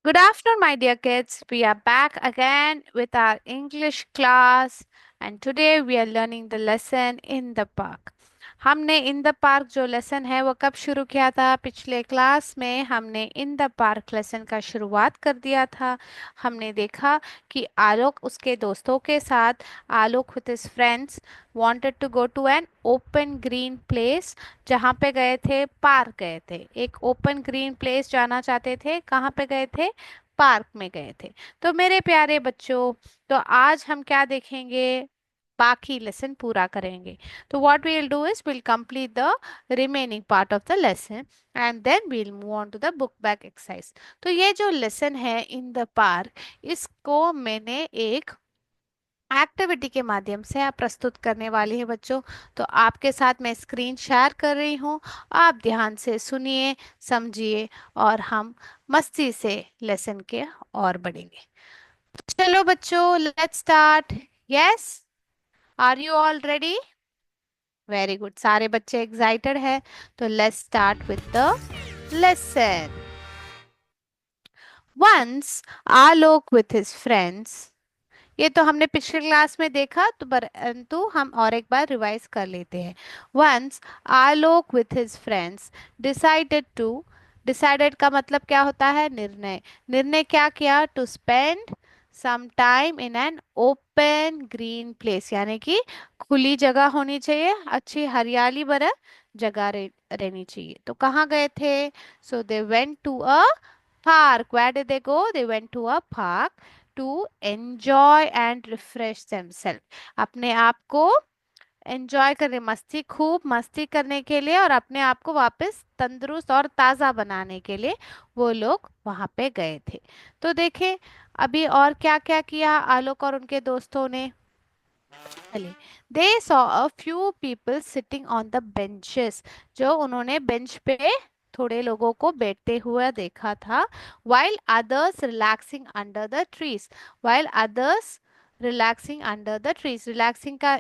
Good afternoon, my dear kids. We are back again with our English class, and today we are learning the lesson in the park. हमने इन the park जो lesson है वो कब शुरू किया था? पिछले क्लास में हमने इन द पार्क लेसन का शुरुआत कर दिया था। हमने देखा कि आलोक उसके दोस्तों के साथ, Alok with his friends wanted to go to an open green place. जहाँ पे गए थे? पार्क गए थे। एक ओपन ग्रीन प्लेस जाना चाहते थे। कहाँ पे गए थे? पार्क में गए थे। तो मेरे प्यारे बच्चों, तो आज हम क्या देखेंगे? बाकी लेसन पूरा करेंगे। तो what we will do is will complete the remaining part of the lesson and then we'll move on to the book back exercise. तो ये जो लेसन है इन द पार्क, इसको मैंने एक एक्टिविटी के माध्यम से आप प्रस्तुत करने वाली है बच्चों। तो आपके साथ मैं स्क्रीन शेयर कर रही हूँ। आप ध्यान से सुनिए, समझिए और हम मस्ती से लेसन के और बढ़ेंगे। चलो बच्चों, let's start. Yes, are you all ready? Very good, सारे बच्चे एक्साइटेड है। तो let's start with the lesson. Once Alok with his friends, ये तो हमने पिछले क्लास में देखा, तो परंतु हम और एक बार रिवाइज कर लेते हैं। Once Alok with his friends decided to, decided का मतलब क्या होता है? निर्णय। निर्णय क्या किया? To spend some time in an open green place, यानी कि खुली जगह होनी चाहिए, अच्छी हरियाली भरा जगह रहनी चाहिए। तो कहाँ गए थे? So they went to a park. Where did they go? They went to a park to enjoy and refresh themselves. अपने आप को एंजॉय करने, मस्ती, खूब मस्ती करने के लिए और अपने आप को वापस तंदुरुस्त और ताज़ा बनाने के लिए वो लोग वहां पे गए थे। तो देखें अभी और क्या क्या किया आलोक और उनके दोस्तों ने। चलिए, they saw a few people sitting on the benches, जो उन्होंने बेंच पे थोड़े लोगों को बैठते हुए देखा था। while others relaxing under the trees, while others relaxing under the trees, relaxing का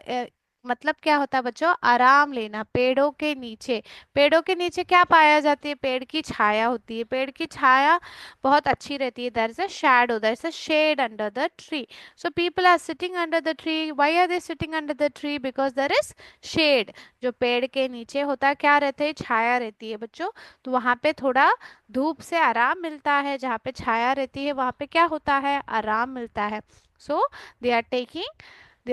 मतलब क्या होता है बच्चों? आराम लेना पेड़ों के नीचे। पेड़ों के नीचे क्या पाया जाती है? पेड़ की छाया होती है। पेड़ की छाया बहुत अच्छी रहती है। There is a shadow, there is a shade under the tree. So people are sitting under the tree. Why are they sitting under the tree? Because there is shade. जो पेड़ के नीचे होता है क्या रहता है? छाया रहती है बच्चों। तो वहां पे थोड़ा धूप से आराम मिलता है। जहाँ पे छाया रहती है वहां पे क्या होता है? आराम मिलता है। So they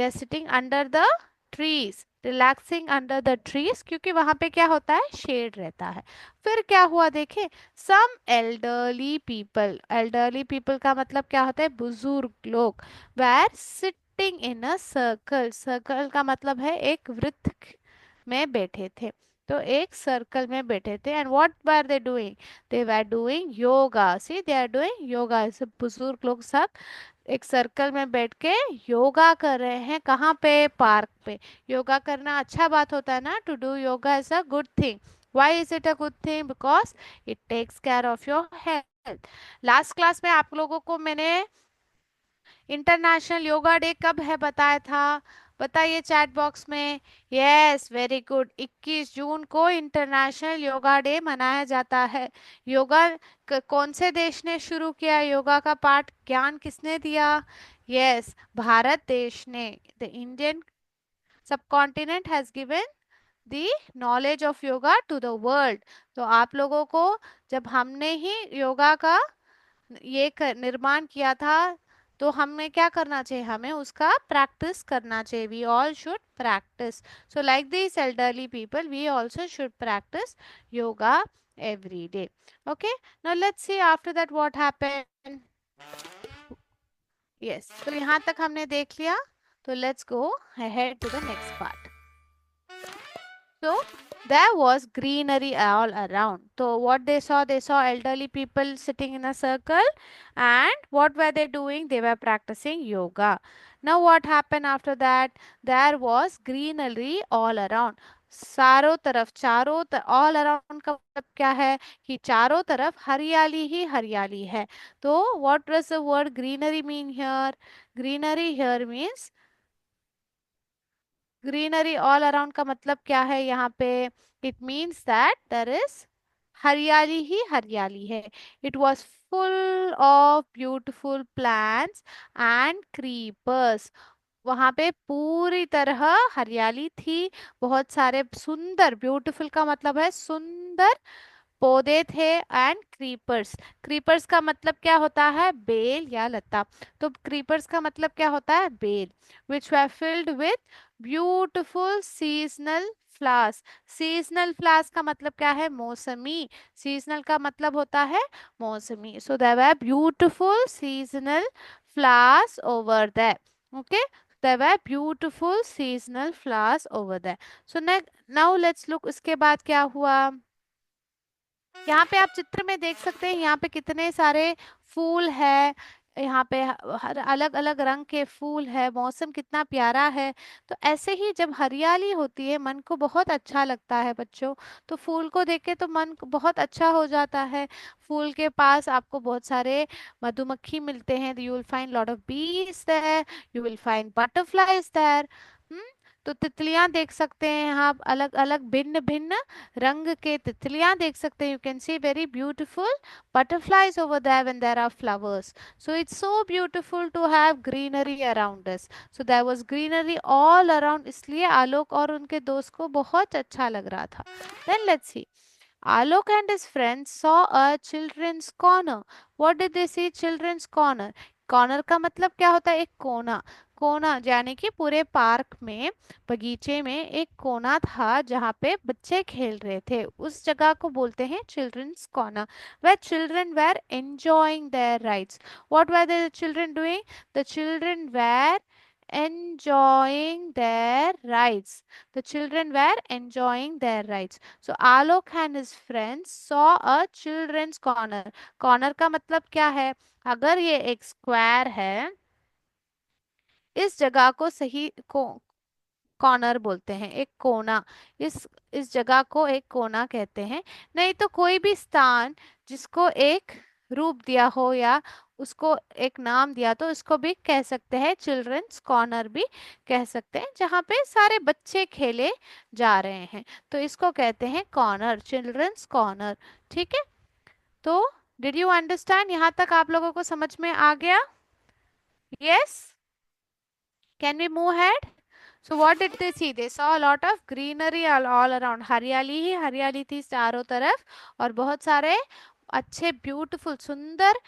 are sitting under the trees, relaxing under the trees, क्योंकि वहां पे क्या होता है? शेड रहता है। फिर क्या हुआ देखें, some elderly people, elderly people का मतलब क्या होता है? बुजुर्ग लोग। Were sitting in a circle, circle का मतलब है एक वृत्त में बैठे थे। तो एक सर्कल में बैठे थे। And what were they doing? They were doing yoga. See, they are doing yoga. ऐसे बुजुर्ग लोग सब एक सर्कल में बैठ के योगा कर रहे हैं। कहाँ पे? पार्क पे। योगा करना अच्छा बात होता है ना। To do yoga is a good thing. Why is it a good thing? Because it takes care of your health. Last class में आप लोगों को मैंने इंटरनेशनल योगा डे कब है बताया था? बताइए चैट बॉक्स में। यस, वेरी गुड, 21 जून को इंटरनेशनल योगा डे मनाया जाता है। योगा कौन से देश ने शुरू किया? योगा का पाठ ज्ञान किसने दिया? यस, भारत देश ने। The Indian subcontinent has given the knowledge of yoga to the world. तो आप लोगों को जब हमने ही योगा का निर्माण किया था, तो हमें क्या करना चाहिए? हमें उसका प्रैक्टिस करना चाहिए। We all should practice. So like this elderly people we also should practice yoga every day. Okay, now let's see after that what happened. Yes, तो यहाँ तक हमने देख लिया। तो let's go ahead to the next part. So there was greenery all around. So what they saw elderly people sitting in a circle, and what were they doing? They were practicing yoga. Now what happened after that? There was greenery all around. चारों तरफ, all around का मतलब क्या है? कि चारों तरफ हरियाली ही हरियाली है। तो what does the word greenery mean here? Greenery here means, greenery all around का मतलब क्या है यहाँ पे? It means that there is हरियाली ही हरियाली है। It was full of beautiful plants and creepers. वहां पे पूरी तरह हरियाली थी, बहुत सारे सुंदर, ब्यूटीफुल का मतलब है सुंदर पौधे थे, एंड क्रीपर्स, क्रीपर्स का मतलब क्या होता है, बेल या लता। तो क्रीपर्स का मतलब क्या होता है, बेल। Which were filled with beautiful seasonal flowers. Seasonal flowers का मतलब क्या है, मौसमी। सीजनल का मतलब होता है मौसमी। So there were beautiful seasonal flowers over there. Okay, there were beautiful seasonal flowers over there. So now let's look इसके बाद क्या हुआ। यहाँ पे आप चित्र में देख सकते हैं, यहाँ पे कितने सारे फूल है। यहाँ पे हर अलग अलग रंग के फूल है, मौसम कितना प्यारा है। तो ऐसे ही जब हरियाली होती है मन को बहुत अच्छा लगता है बच्चों। तो फूल को देख के तो मन को बहुत अच्छा हो जाता है। फूल के पास आपको बहुत सारे मधुमक्खी मिलते हैं, you will find lot of bees there, you will find butterflies there. तो तितलियां देख सकते हैं आप, अलग अलग भिन्न भिन्न रंग के तितलियां देख सकते हैं। You can see very beautiful butterflies over there when there are flowers. So it's so beautiful to have greenery around us. So there was greenery all around, इसलिए आलोक और उनके दोस्त को बहुत अच्छा लग रहा था। Then let's see. Alok and his friends saw a children's corner. What did they see? Children's corner. Corner का मतलब क्या होता है, एक कोना। कोना यानी कि पूरे पार्क में, बगीचे में एक कोना था जहाँ पे बच्चे खेल रहे थे, उस जगह को बोलते हैं children's corner. where children were enjoying their rights. What were the children doing? The children were enjoying their rights. The children were enjoying their rights. So Alok and his friends saw a children's corner. Corner का मतलब क्या है, अगर ये एक square है, इस जगह को सही को कॉर्नर बोलते हैं, एक कोना। इस जगह को एक कोना कहते हैं। नहीं तो कोई भी स्थान जिसको एक रूप दिया हो या उसको एक नाम दिया, तो इसको भी कह सकते हैं चिल्ड्रंस कॉर्नर भी कह सकते हैं, जहाँ पे सारे बच्चे खेले जा रहे हैं। तो इसको कहते हैं कॉर्नर, चिल्ड्रंस कॉर्नर। ठीक है, तो डिड यू अंडरस्टैंड, यहाँ तक आप लोगों को समझ में आ गया? Yes, can we move head? So what did they see? They saw a lot of greenery all around. हरियाली ही हरियाली थी चारों तरफ, और बहुत सारे अच्छे ब्यूटीफुल सुंदर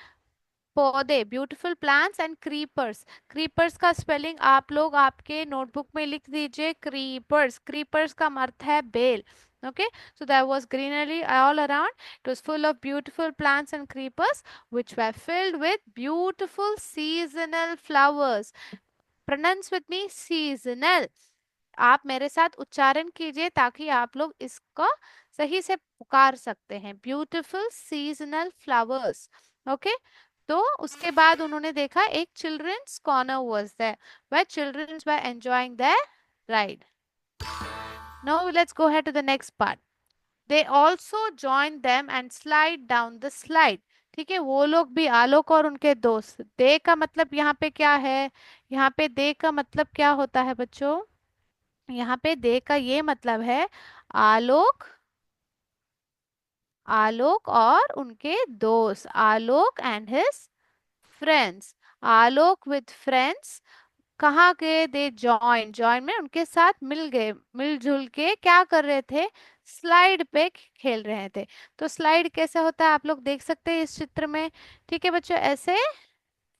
पौधे, beautiful plants and creepers. Creepers का स्पेलिंग आप लोग आपके नोटबुक में लिख दीजिए, क्रीपर्स। क्रीपर्स का अर्थ है bell. Okay, so there was greenery all around. It was full of beautiful plants and creepers, which were filled with beautiful seasonal flowers. Pronounce with me, seasonal. आप मेरे साथ उच्चारण कीजिए ताकि आप लोग इसका सही से पुकार सकते हैं, ब्यूटीफुल सीजनल फ्लावर्स। ओके, तो उसके बाद उन्होंने देखा एक children's corner was there, where children's were enjoying their ride. Now let's go head to the next part. They also join them and slide down the slide. ठीक है, वो लोग भी, आलोक और उनके दोस्त। दे का मतलब यहाँ पे क्या है, यहाँ पे दे का मतलब क्या होता है बच्चों, यहाँ पे दे का ये मतलब है आलोक, आलोक और उनके दोस्त, Alok and his friends. Alok with friends कहाँ गए, दे जॉइन, जॉइन में उनके साथ मिल गए, मिलजुल के क्या कर रहे थे, स्लाइड पे खेल रहे थे। तो स्लाइड कैसे होता है आप लोग देख सकते हैं इस चित्र में। ठीक है बच्चों, ऐसे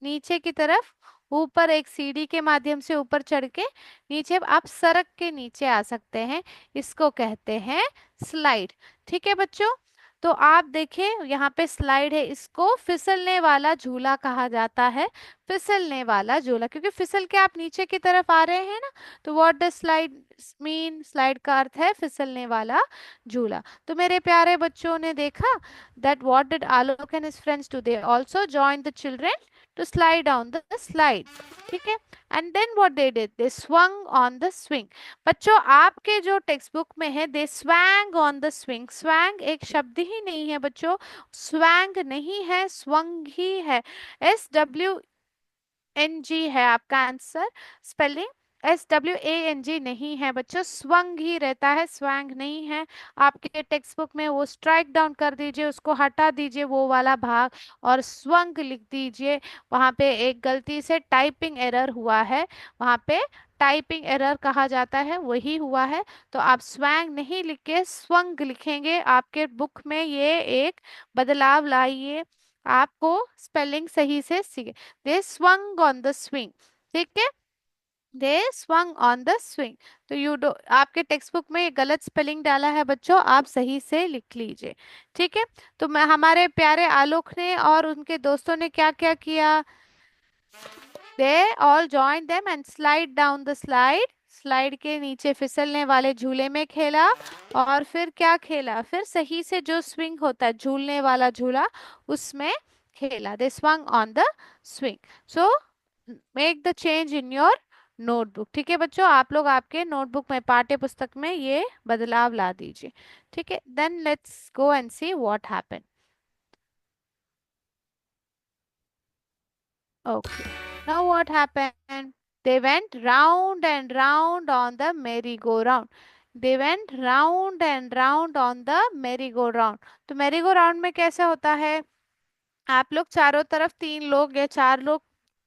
नीचे की तरफ ऊपर एक सीढ़ी के माध्यम से ऊपर चढ़ के नीचे आप सड़क के नीचे आ सकते हैं, इसको कहते हैं स्लाइड। ठीक है बच्चों, तो आप देखें यहाँ पे स्लाइड है, इसको फिसलने वाला झूला कहा जाता है। फिसलने वाला झूला, क्योंकि फिसल के आप नीचे की तरफ आ रहे हैं ना। तो what does slide mean, slide का अर्थ है फिसलने वाला झूला। तो मेरे प्यारे बच्चों ने देखा that what did Alok and his friends do? They also joined the children to slide down the slide. ठीक है, and then what they did? They swung on the swing. बच्चों आपके जो टेक्स्ट बुक में है they swang on the swing. swang एक शब्द ही नहीं है बच्चों, swang नहीं है, swung ही है। SWNG है आपका आंसर स्पेलिंग। SWANG नहीं है बच्चों, स्वंग ही रहता है, स्वैंग नहीं है। आपके टेक्स्ट बुक में वो स्ट्राइक डाउन कर दीजिए, उसको हटा दीजिए वो वाला भाग, और स्वंग लिख दीजिए। वहां पे एक गलती से टाइपिंग एरर हुआ है, वहां पे टाइपिंग एरर कहा जाता है, वही हुआ है। तो आप स्वैंग नहीं लिख के स्वंग लिखेंगे, आपके बुक में ये एक बदलाव लाइए, आपको स्पेलिंग सही से सीखे। दे स्वंग ऑन द स्विंग, ठीक है, दे स्वंग ऑन द स्विंग। तो यू डो, आपके टेक्स्ट बुक में ये गलत स्पेलिंग डाला है बच्चों, आप सही से लिख लीजिए, ठीक है। तो मैं, हमारे प्यारे आलोक ने और उनके दोस्तों ने क्या क्या किया, they all join them and slide down the slide, slide के नीचे फिसलने वाले झूले में खेला। और फिर क्या खेला, फिर सही से जो स्विंग होता है, झूलने वाला झूला, उसमें खेला। They swang on the swing. So make the change in your notebook, ठीक है बच्चों, आप लोग आपके नोटबुक में, पाठ्य पुस्तक में ये बदलाव ला दीजिए, ठीक है। Then let's go and see what happened. Okay. Now what happened? They went round and round on the merry-go-round. They went round and round on the merry-go-round. तो merry-go-round में कैसे होता है, आप लोग चारों तरफ, तीन लोग या चार लोग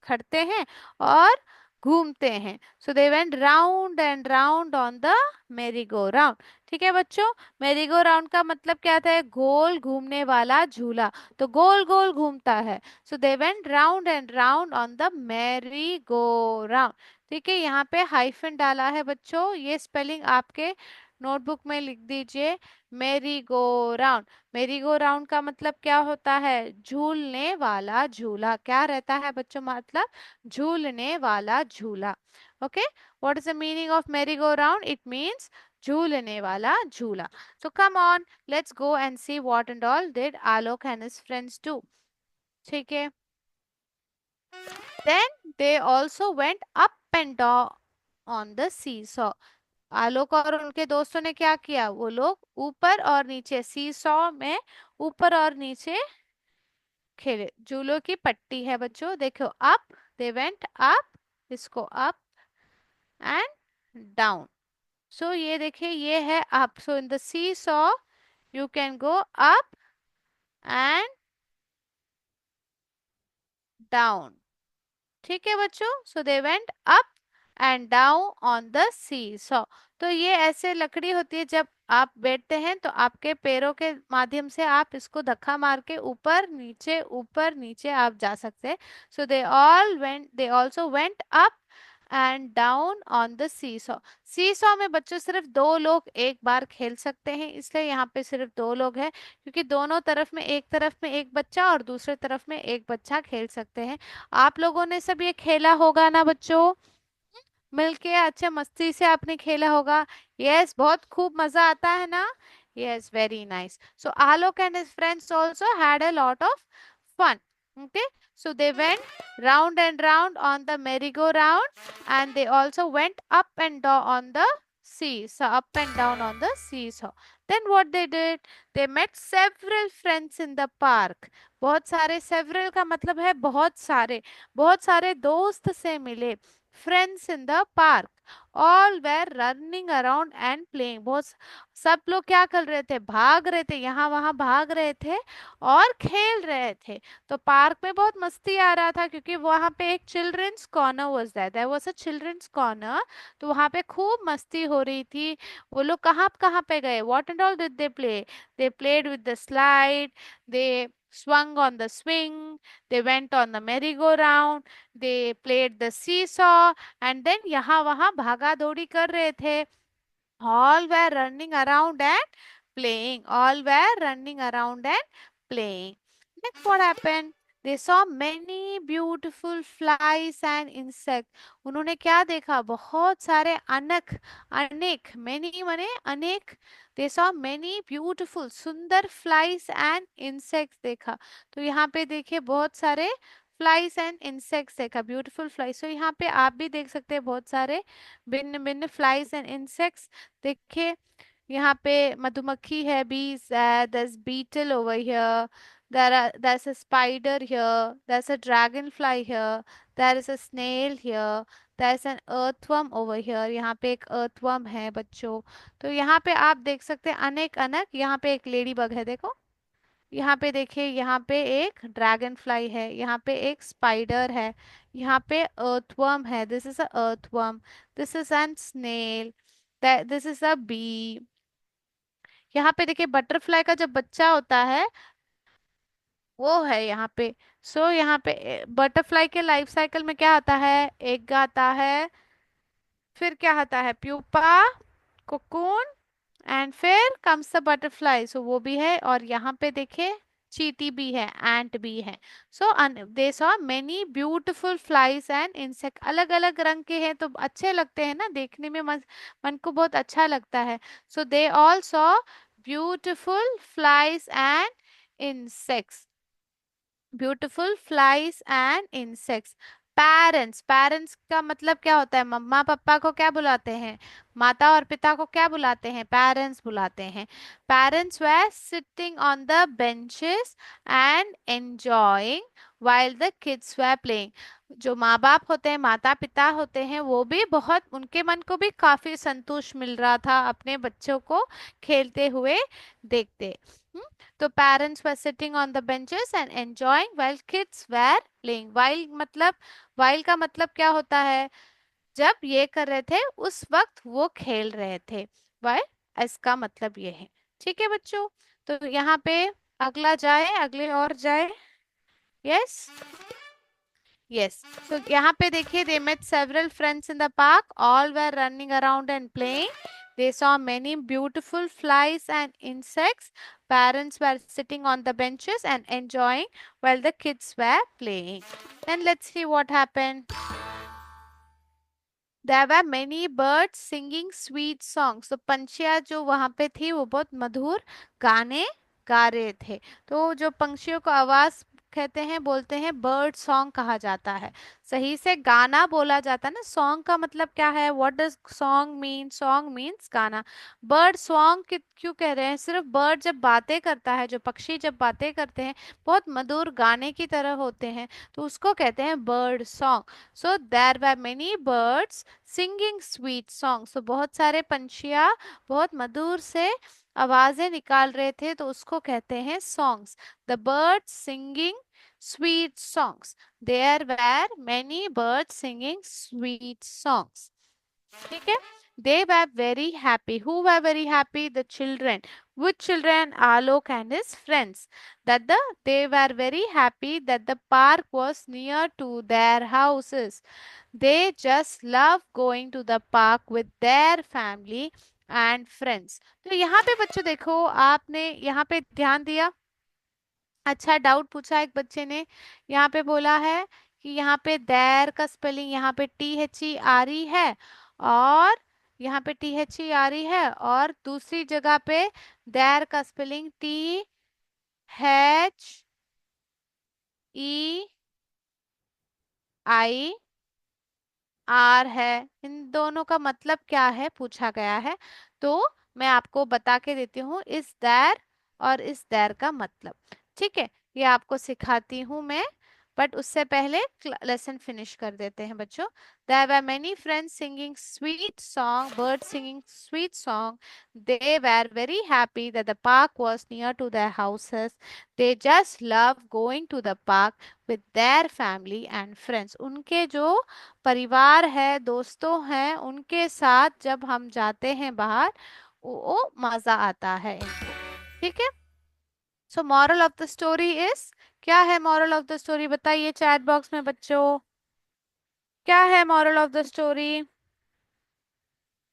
खड़ते हैं और घूमते हैं। So they went round and round on the merry go round, ठीक है बच्चों। मेरी गो राउंड का मतलब क्या था है, गोल घूमने वाला झूला, तो गोल गोल घूमता है। So they went round and round on the merry go round, ठीक है। यहाँ पे हाइफन डाला है बच्चों, ये स्पेलिंग आपके नोटबुक में लिख दीजिए, मेरी गो राउंड। मेरी गो राउंड का मतलब क्या होता है, झूलने वाला झूला, क्या रहता है बच्चों, मतलब झूलने वाला झूला। Okay, what is the meaning of merry go round, it means झूलने वाला झूला। तो come on, let's go and see what and all did Alok and his friends do, ठीक है। Then they also went up and down on the see saw. Alok और उनके दोस्तों ने क्या किया, वो लोग ऊपर और नीचे, सी सॉ में ऊपर और नीचे खेले। जूलों की पट्टी है बच्चों, देखो अप, दे वेंट अप, इसको अप एंड डाउन। सो ये देखिए, ये है up, so in the see saw you can go up and down, ठीक है बच्चों। So they went up and down on the see saw. तो ये ऐसे लकड़ी होती है, जब आप बैठते हैं तो आपके पैरों के माध्यम से आप इसको धक्का मार के ऊपर नीचे आप जा सकते हैं। So they also went up and down on the see saw. See saw में बच्चों सिर्फ दो लोग एक बार खेल सकते हैं, इसलिए यहाँ पे सिर्फ दो लोग हैं, क्योंकि दोनों तरफ में, एक तरफ में एक बच्चा और दूसरे तरफ में एक बच्चा खेल सकते हैं। आप लोगों ने सब ये खेला होगा ना बच्चों, मिलके अच्छे मस्ती से आपने खेला होगा। यस, बहुत खूब मजा आता है ना। Yes, very nice. So Alok and his friends also had a lot of fun. Okay, so they went round and round on the merry-go-round, and they also went up and down on the seesaw, up and down on the seesaw. Then what they did, they met several friends in the park. बहुत सारे, several का मतलब है बहुत सारे दोस्त से मिले। Friends in the park, all were running around and playing. बहुत सब लोग क्या कर रहे थे, भाग रहे थे, यहाँ वहां भाग रहे थे और खेल रहे थे। तो पार्क में बहुत मस्ती आ रहा था, क्योंकि वहां पे एक children's corner was there was a children's corner. तो वहां पे खूब मस्ती हो रही थी। वो लोग कहाँ कहाँ पे गए, what and all did they play, they played with the slide, they swung on the swing, they went on the merry-go-round, they played the seesaw, and then यहाँ वहाँ भागा दौड़ी कर रहे थे। All were running around and playing. All were running around and playing. Next, what happened? They saw many beautiful flies and insects. उन्होंने क्या देखा, बहुत सारे अनक, अनेक, many माने अनेक। They saw many beautiful, सुंदर flies and insects देखा। तो यहाँ पे देखिए बहुत सारे फ्लाइज एंड इंसेक्ट्स देखा, ब्यूटीफुल फ्लाइज। तो यहाँ पे आप भी देख सकते हैं बहुत सारे भिन्न भिन्न फ्लाइज एंड इंसेक्ट्स। देखिए यहाँ पे मधुमक्खी है, bees, there's beetle over here, there's a spider here, there's a dragonfly here, there is a snail here, there is an earthworm over here, यहाँ पे एक अर्थवर्म है बच्चों। तो यहाँ पे आप देख सकते हैं अनेक अनेक, यहाँ पे एक लेडी बग है देखो, यहाँ पे देखिए, यहाँ पे एक ड्रैगन फ्लाई है, यहाँ पे एक स्पाइडर है, यहाँ पे अर्थवर्म है, this is a earthworm, this is an snail, this is a bee. यहाँ पे देखिए बटरफ्लाई का जब बच्चा होता है वो है यहाँ पे। सो यहाँ पे बटरफ्लाई के लाइफ साइकिल में क्या आता है, एग आता है, फिर क्या आता है, प्यूपा, कोकून, एंड फिर कम्स द बटरफ्लाई, सो वो भी है। और यहाँ पे देखिए चींटी भी है, एंट भी है। So they saw many beautiful flies and insect, अलग अलग रंग के हैं तो अच्छे लगते हैं ना देखने में, मन को बहुत अच्छा लगता है। So they all saw beautiful flies and insects, beautiful flies and insects. Parents, parents का मतलब क्या होता है, मम्मा पापा को क्या बुलाते हैं, माता और पिता को क्या बुलाते हैं, पेरेंट्स बुलाते हैं। Parents were sitting on the benches and enjoying while the kids were playing, जो माँ बाप होते हैं, माता पिता होते हैं, वो भी बहुत, उनके मन को भी काफी संतोष मिल रहा था अपने बच्चों को खेलते हुए देखते। तो parents were sitting on the benches and enjoying while kids were playing, while मतलब, while का मतलब क्या होता है, जब ये कर रहे थे उस वक्त वो खेल रहे थे, while इसका मतलब ये है। ठीक है बच्चों, तो यहाँ पे अगला जाए, अगले और जाए। Yes, yes. तो यहाँ पे देखिए, they met several friends in the park, all were running around and playing, they saw many beautiful flies and insects, parents were sitting on the benches and enjoying while the kids were playing। Then let's see what happened। There were many birds singing sweet songs, तो पंछियाँ जो वहां पे थी वो बहुत मधुर गाने गा रहे थे। तो जो पंछियों को आवाज कहते हैं, बोलते हैं बर्ड सॉन्ग कहा जाता है। सही से गाना बोला जाता है ना, सॉन्ग का मतलब क्या है, what does song mean, song means गाना। बर्ड सॉन्ग क्यों कह रहे हैं, सिर्फ बर्ड जब बातें करता है, जो पक्षी जब बातें करते हैं बहुत मधुर गाने की तरह होते हैं, तो उसको कहते हैं bird song. So there were many birds singing sweet songs, तो बहुत सारे पंछियाँ बहुत मधुर से आवाजें निकाल रहे थे, तो उसको कहते हैं songs. The birds singing sweet songs, there were many birds singing sweet songs. ठीक है, they were very happy, who were very happy, the children, which children, Alok and his friends, that they were very happy that the park was near to their houses, they just love going to the park with their family and friends। तो यहाँ पे बच्चों देखो, आपने यहाँ पे ध्यान दिया, अच्छा डाउट पूछा एक बच्चे ने, यहाँ पे बोला है कि यहाँ पे देर का स्पेलिंग यहाँ पे THERE है, और यहाँ पे THERE है, और दूसरी जगह पे देर का स्पेलिंग THEIR है। इन दोनों का मतलब क्या है पूछा गया है, तो मैं आपको बता के देती हूँ इस दैर और इस दैर का मतलब। ठीक है, ये आपको सिखाती हूँ मैं, बट उससे पहले लेसन फिनिश कर देते हैं बच्चों। There were many friends singing sweet song, birds singing sweet song. They were very happy that the park was near to their houses. They just loved going to the park with their family and friends। उनके जो परिवार है, दोस्तों हैं, उनके साथ जब हम जाते हैं बाहर, वो मजा आता है इनको। ठीक है, so moral of the story is, क्या है मॉरल ऑफ द स्टोरी, बताइए चैट बॉक्स में बच्चों, क्या है moral of the story.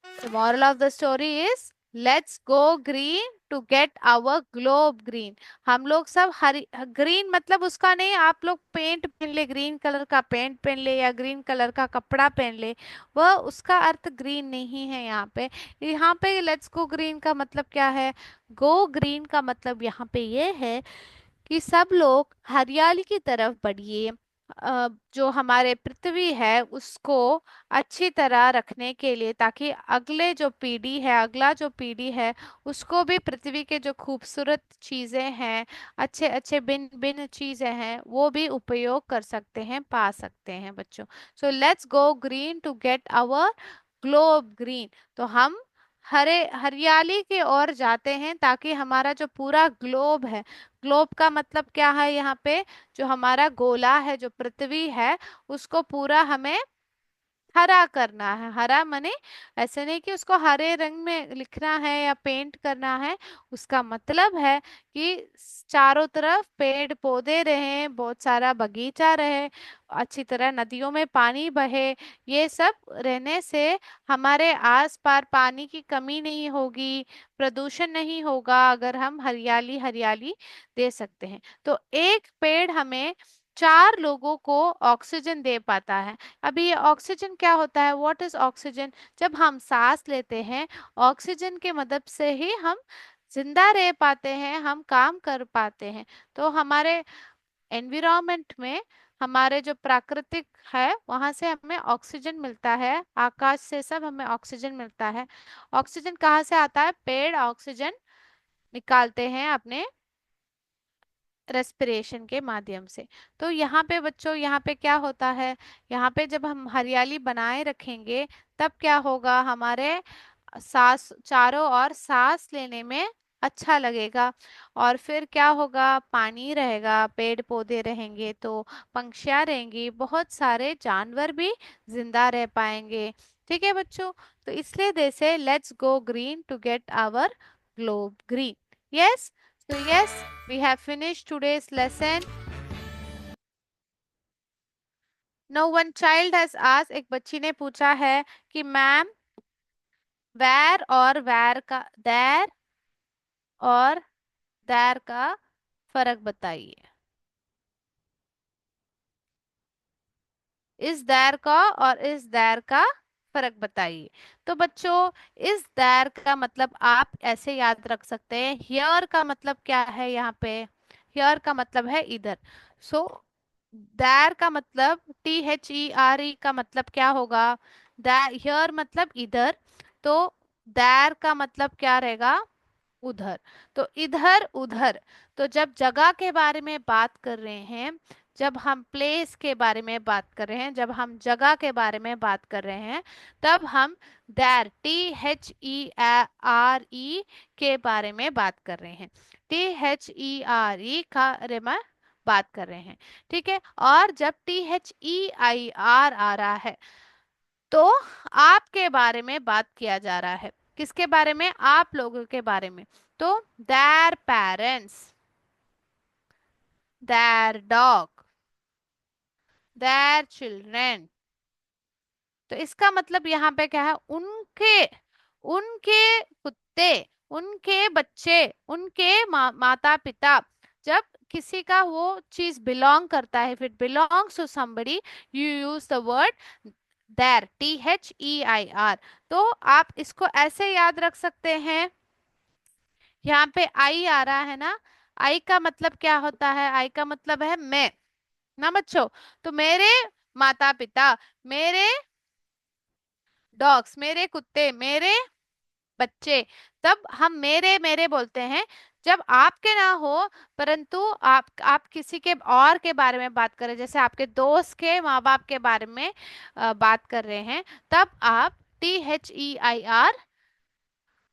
The moral of the story is let's go green to get our globe green। हम लोग सब हरी, ग्रीन मतलब उसका नहीं, आप लोग पेंट पहन ले, ग्रीन कलर का पेंट पहन ले या ग्रीन कलर का कपड़ा पहन ले, वह उसका अर्थ ग्रीन नहीं है यहाँ पे। यहाँ पे लेट्स गो ग्रीन का मतलब क्या है, गो ग्रीन का मतलब यहाँ पे ये है कि सब लोग हरियाली की तरफ बढ़िए, जो हमारे पृथ्वी है उसको अच्छी तरह रखने के लिए, ताकि अगले जो पीढ़ी है, अगला जो पीढ़ी है, उसको भी पृथ्वी के जो खूबसूरत चीजें हैं, अच्छे अच्छे भिन्न भिन्न चीजें हैं, वो भी उपयोग कर सकते हैं, पा सकते हैं बच्चों। So let's go green to get our globe green. तो हम हरे हरियाली की ओर जाते हैं, ताकि हमारा जो पूरा ग्लोब है, ग्लोब का मतलब क्या है यहाँ पे, जो हमारा गोला है, जो पृथ्वी है, उसको पूरा हमें हरा करना है। हरा मने ऐसे नहीं कि उसको हरे रंग में लिखना है या पेंट करना है। उसका मतलब है कि चारों तरफ पेड़ पौधे रहे, बहुत सारा बगीचा रहे, अच्छी तरह नदियों में पानी बहे। ये सब रहने से हमारे आस पार पानी की कमी नहीं होगी, प्रदूषण नहीं होगा, अगर हम हरियाली हरियाली दे सकते हैं। तो एक पेड़ हमें 4 लोगों को ऑक्सीजन दे पाता है। अभी ये ऑक्सीजन क्या होता है, व्हाट इज ऑक्सीजन? जब हम सांस लेते हैं, ऑक्सीजन के मदद से ही हम जिंदा रह पाते हैं, हम काम कर पाते हैं। तो हमारे एनवायरनमेंट में, हमारे जो प्राकृतिक है, वहां से हमें ऑक्सीजन मिलता है, आकाश से सब हमें ऑक्सीजन मिलता है। ऑक्सीजन कहाँ से आता है? पेड़ ऑक्सीजन निकालते हैं अपने रेस्पिरेशन के माध्यम से। तो यहाँ पे बच्चों, यहाँ पे क्या होता है, यहाँ पे जब हम हरियाली बनाए रखेंगे, तब क्या होगा, हमारे सांस चारों ओर सांस लेने में अच्छा लगेगा। और फिर क्या होगा, पानी रहेगा, पेड़ पौधे रहेंगे, तो पंछियाँ रहेंगी, बहुत सारे जानवर भी जिंदा रह पाएंगे। ठीक है बच्चों? तो इसलिए जैसे let's go green to get our globe green. Yes, so yes, we have finished today's lesson. No one child has asked, एक बच्ची ने पूछा है कि मैम, where और where का, there और there का फर्क बताइए। इस there का और इस there का फर्क बताइए। तो बच्चों, इस there का मतलब आप ऐसे याद रख सकते हैं, here का मतलब क्या है यहाँ पे, here का मतलब है इधर। सो दैर का मतलब, THERE का मतलब क्या होगा, हियर मतलब इधर, तो दैर का मतलब क्या रहेगा, उधर। तो इधर उधर, तो जब जगह के बारे में बात कर रहे हैं, जब हम प्लेस के बारे में बात कर रहे हैं, जब हम जगह के बारे में बात कर रहे हैं, तब हम THERE के बारे में बात कर रहे हैं। THERE का रे में बात कर रहे हैं। ठीक है? और जब THEIR आ रहा है, तो आपके बारे में बात किया जा रहा है। किसके बारे में? आप लोगों के बारे में। तो their parents, their dog, their children. तो इसका मतलब यहाँ पे क्या है, उनके, उनके कुत्ते, उनके बच्चे, उनके माता पिता। जब किसी का वो चीज बिलोंग करता है, if it belongs to somebody, you use the word their, THEIR। तो आप इसको ऐसे याद रख सकते हैं, यहाँ पे आई आ रहा है ना, आई का मतलब क्या होता है, आई का मतलब है मैं, ना बच्चों? तो मेरे माता पिता, मेरे डॉग्स, मेरे कुत्ते, मेरे बच्चे, तब हम मेरे मेरे बोलते हैं। जब आपके ना हो, परंतु आप किसी के और के बारे में बात करें, जैसे आपके दोस्त के माँ बाप के बारे में बात कर रहे हैं, तब आप THEIR,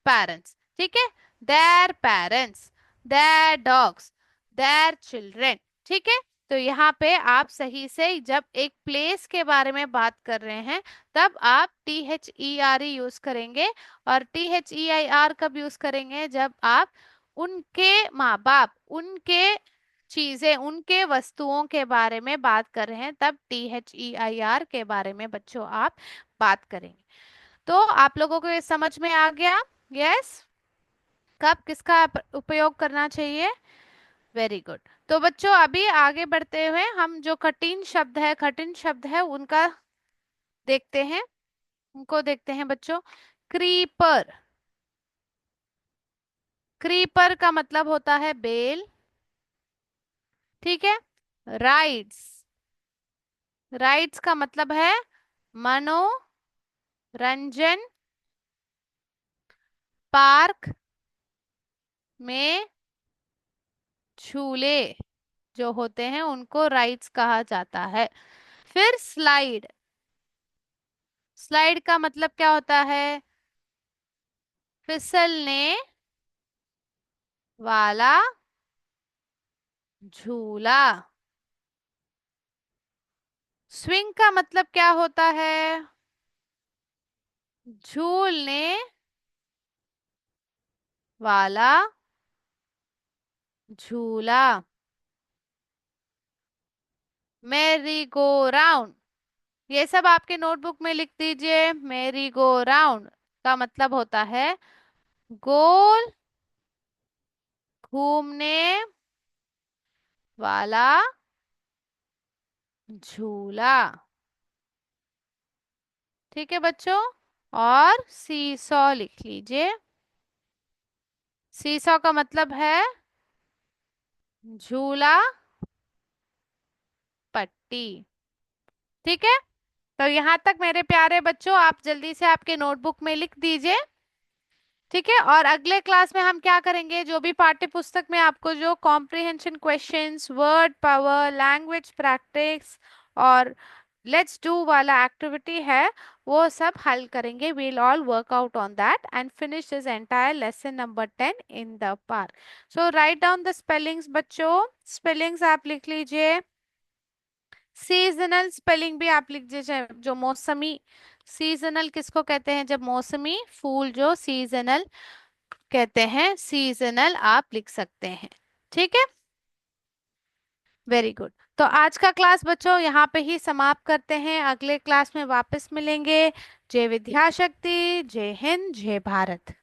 पेरेंट्स। ठीक है? Their parents, their dogs, their children. ठीक है? तो यहाँ पे आप सही से जब एक प्लेस के बारे में बात कर रहे हैं, तब आप THERE यूज करेंगे। और THEIR कब यूज करेंगे? जब आप उनके माँ बाप, उनके चीजें, उनके वस्तुओं के बारे में बात कर रहे हैं, तब THEIR के बारे में बच्चों आप बात करेंगे। तो आप लोगों को ये समझ में आ गया? यस? कब किसका उपयोग करना चाहिए? Very good. तो बच्चों, अभी आगे बढ़ते हुए हम जो कठिन शब्द है, कठिन शब्द है उनका देखते हैं, उनको देखते हैं बच्चों। क्रीपर, क्रीपर का मतलब होता है बेल। ठीक है? राइड्स, राइट्स का मतलब है मनोरंजन। पार्क में झूले जो होते हैं उनको राइड्स कहा जाता है। फिर स्लाइड। स्लाइड का मतलब क्या होता है? फिसलने वाला झूला। स्विंग का मतलब क्या होता है? झूलने वाला झूला। Merry go round. ये सब आपके नोटबुक में लिख दीजिए। मैरी गो राउंड का मतलब होता है गोल घूमने वाला झूला। ठीक है बच्चों। और सीसॉ लिख लीजिए। सीसॉ का मतलब है झूला पट्टी। ठीक है। तो यहाँ तक मेरे प्यारे बच्चों आप जल्दी से आपके नोटबुक में लिख दीजिए। ठीक है। और अगले क्लास में हम क्या करेंगे, जो भी पाठ्य पुस्तक में आपको जो comprehension questions, word power, language practice और लेट्स डू वाला एक्टिविटी है वो सब हल करेंगे। We'll all work out on that and finish this entire lesson number 10 in the park. So write down the spellings बच्चों। स्पेलिंग्स आप लिख लीजिए। सीजनल स्पेलिंग भी आप लिख दीजिए। जो मौसमी, सीजनल किसको कहते हैं? जब मौसमी फूल जो सीजनल कहते हैं, सीजनल आप लिख सकते हैं। ठीक है। Very good. तो आज का क्लास बच्चों यहाँ पे ही समाप्त करते हैं। अगले क्लास में वापस मिलेंगे। जय विद्याशक्ति, जय हिंद, जय भारत।